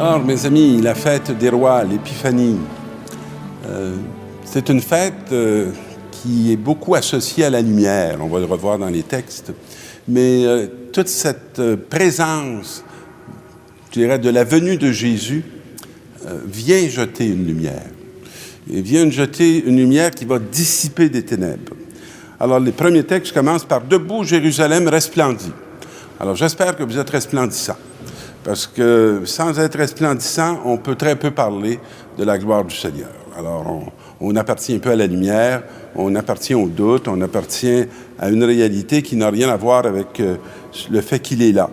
Or, mes amis, la fête des rois, l'Épiphanie, c'est une fête qui est beaucoup associée à la lumière. On va le revoir dans les textes. Mais toute cette présence, je dirais, de la venue de Jésus vient jeter une lumière. Et vient jeter une lumière qui va dissiper des ténèbres. Alors, les premiers textes commencent par « Debout, Jérusalem resplendit ». Alors, j'espère que vous êtes resplendissants. Parce que sans être resplendissant, on peut très peu parler de la gloire du Seigneur. Alors, on appartient un peu à la lumière, on appartient au doute, on appartient à une réalité qui n'a rien à voir avec le fait qu'il est là.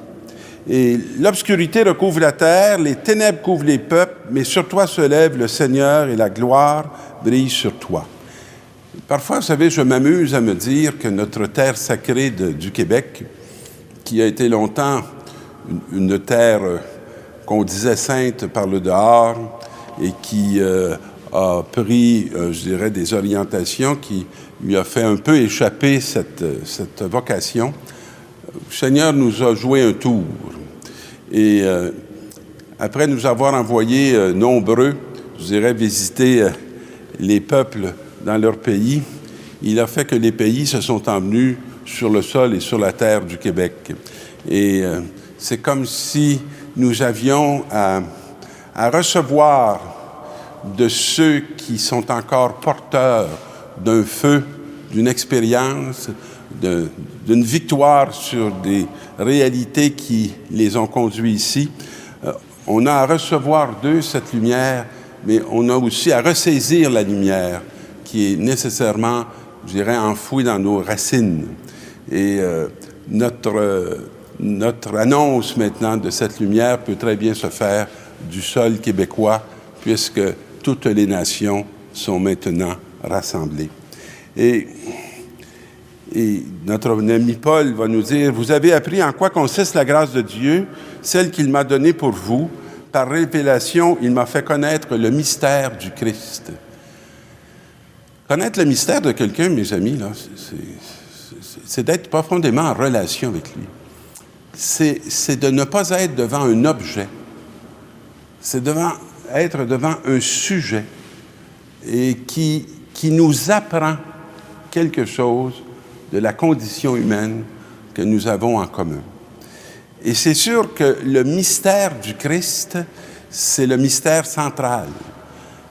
Et l'obscurité recouvre la terre, les ténèbres couvrent les peuples, mais sur toi se lève le Seigneur et la gloire brille sur toi. Parfois, vous savez, je m'amuse à me dire que notre terre sacrée du Québec, qui a été longtemps une terre qu'on disait sainte par le dehors et qui a pris, je dirais, des orientations qui lui a fait un peu échapper cette vocation. Le Seigneur nous a joué un tour. Et après nous avoir envoyés nombreux, je dirais, visiter les peuples dans leur pays, il a fait que les pays se sont emmenés sur le sol et sur la terre du Québec. Et c'est comme si nous avions à recevoir de ceux qui sont encore porteurs d'un feu, d'une expérience, d'une victoire sur des réalités qui les ont conduits ici. On a à recevoir d'eux cette lumière, mais on a aussi à ressaisir la lumière qui est nécessairement, je dirais, enfouie dans nos racines. Et notre annonce maintenant de cette lumière peut très bien se faire du sol québécois, puisque toutes les nations sont maintenant rassemblées. Et notre ami Paul va nous dire, « Vous avez appris en quoi consiste la grâce de Dieu, celle qu'il m'a donnée pour vous. Par révélation, il m'a fait connaître le mystère du Christ. » Connaître le mystère de quelqu'un, mes amis, là, c'est d'être profondément en relation avec lui. C'est de ne pas être devant un objet. C'est être devant un sujet et qui nous apprend quelque chose de la condition humaine que nous avons en commun. Et c'est sûr que le mystère du Christ, c'est le mystère central.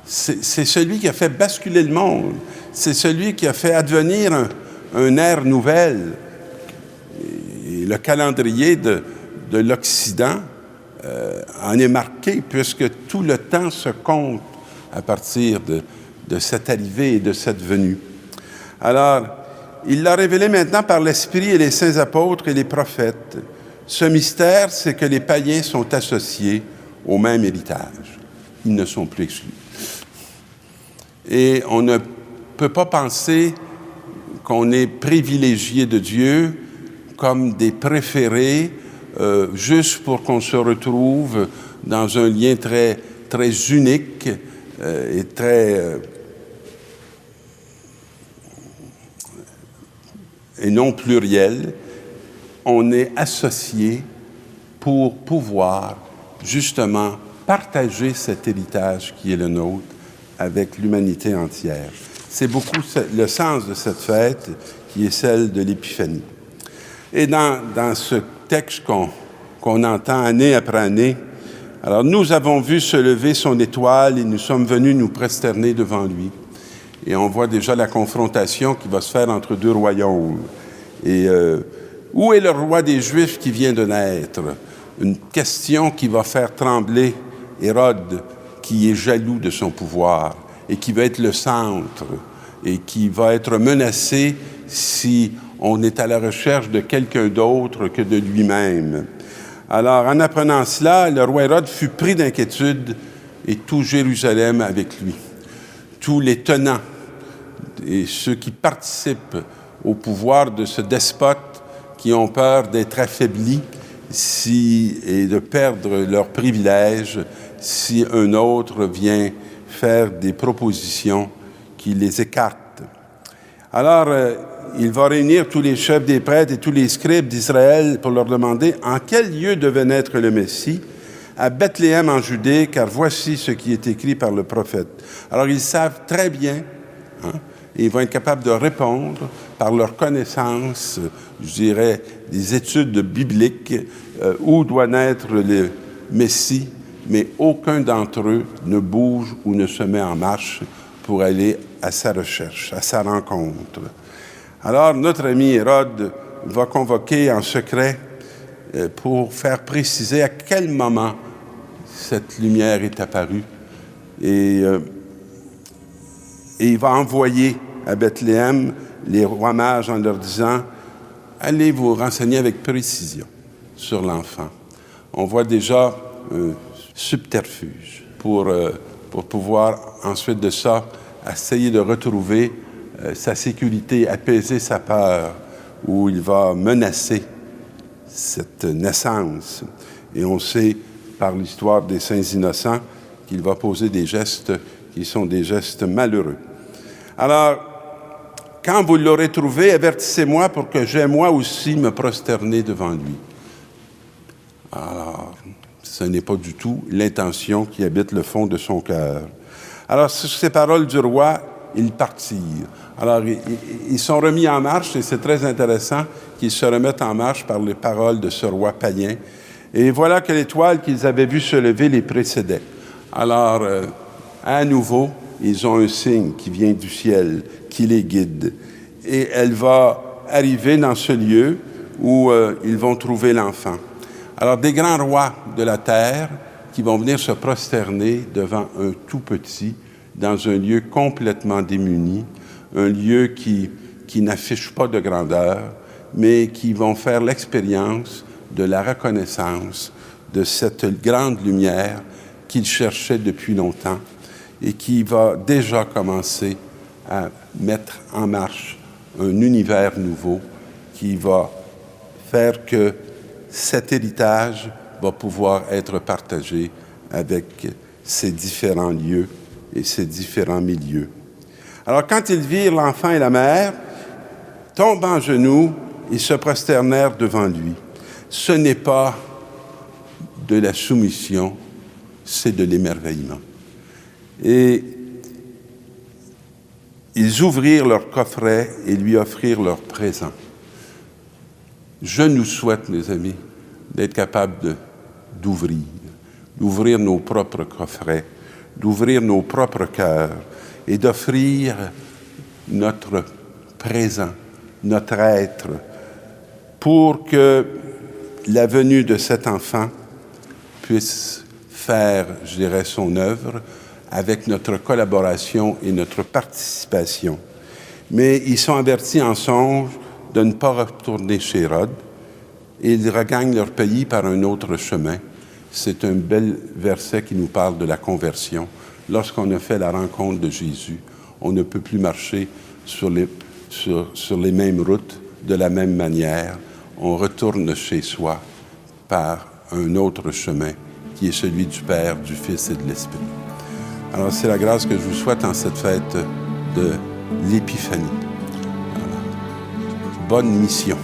C'est celui qui a fait basculer le monde. C'est celui qui a fait advenir un ère nouvelle. Et le calendrier de l'Occident en est marqué, puisque tout le temps se compte à partir de cette arrivée et de cette venue. Alors, il l'a révélé maintenant par l'Esprit et les saints apôtres et les prophètes. Ce mystère, c'est que les païens sont associés au même héritage. Ils ne sont plus exclus. Et on ne peut pas penser qu'on est privilégié de Dieu comme des préférés, juste pour qu'on se retrouve dans un lien très, très unique et très... et non pluriel. On est associés pour pouvoir justement partager cet héritage qui est le nôtre avec l'humanité entière. C'est beaucoup le sens de cette fête qui est celle de l'Épiphanie. Et dans ce texte qu'on entend année après année, alors nous avons vu se lever son étoile et nous sommes venus nous prosterner devant lui. Et on voit déjà la confrontation qui va se faire entre deux royaumes. Et où est le roi des Juifs qui vient de naître? Une question qui va faire trembler Hérode, qui est jaloux de son pouvoir et qui va être le centre et qui va être menacé si on est à la recherche de quelqu'un d'autre que de lui-même. Alors, en apprenant cela, le roi Hérode fut pris d'inquiétude et tout Jérusalem avec lui. Tous les tenants et ceux qui participent au pouvoir de ce despote, qui ont peur d'être affaiblis et de perdre leurs privilèges si un autre vient faire des propositions qui les écartent. Alors, il va réunir tous les chefs des prêtres et tous les scribes d'Israël pour leur demander en quel lieu devait naître le Messie. à Bethléem en Judée, car voici ce qui est écrit par le prophète. Alors, ils savent très bien, et ils vont être capables de répondre par leur connaissance, je dirais, des études bibliques, où doit naître le Messie, mais aucun d'entre eux ne bouge ou ne se met en marche pour aller à sa recherche, à sa rencontre. Alors, notre ami Hérode va convoquer en secret pour faire préciser à quel moment cette lumière est apparue. Et il va envoyer à Bethléem les rois mages en leur disant « Allez vous renseigner avec précision sur l'enfant. » On voit déjà un subterfuge pour pouvoir ensuite de ça essayer de retrouver sa sécurité, apaiser sa peur, où il va menacer cette naissance. Et on sait, par l'histoire des saints innocents, qu'il va poser des gestes qui sont des gestes malheureux. Alors, quand vous l'aurez trouvé, avertissez-moi pour que j'aie moi aussi me prosterner devant lui. Alors, ce n'est pas du tout l'intention qui habite le fond de son cœur. Alors, sur ces paroles du roi, ils partirent. Alors, ils sont remis en marche, et c'est très intéressant qu'ils se remettent en marche par les paroles de ce roi païen. Et voilà que l'étoile qu'ils avaient vue se lever les précédait. Alors, à nouveau, ils ont un signe qui vient du ciel, qui les guide. Et elle va arriver dans ce lieu où ils vont trouver l'enfant. Alors, des grands rois de la terre qui vont venir se prosterner devant un tout petit, dans un lieu complètement démuni, un lieu qui n'affiche pas de grandeur, mais qui vont faire l'expérience de la reconnaissance de cette grande lumière qu'ils cherchaient depuis longtemps et qui va déjà commencer à mettre en marche un univers nouveau qui va faire que cet héritage va pouvoir être partagé avec ces différents lieux et ces différents milieux. Alors, quand ils virent l'enfant et la mère, tombant en genoux, ils se prosternèrent devant lui. Ce n'est pas de la soumission, c'est de l'émerveillement. Et ils ouvrirent leur coffret et lui offrirent leurs présents. Je nous souhaite, mes amis, d'être capables d'ouvrir nos propres coffrets, d'ouvrir nos propres cœurs et d'offrir notre présent, notre être, pour que la venue de cet enfant puisse faire, je dirais, son œuvre avec notre collaboration et notre participation. Mais ils sont avertis en songe de ne pas retourner chez Hérode et ils regagnent leur pays par un autre chemin. C'est un bel verset qui nous parle de la conversion. Lorsqu'on a fait la rencontre de Jésus, on ne peut plus marcher sur les mêmes routes de la même manière. On retourne chez soi par un autre chemin qui est celui du Père, du Fils et de l'Esprit. Alors, c'est la grâce que je vous souhaite en cette fête de l'Épiphanie. Bonne mission.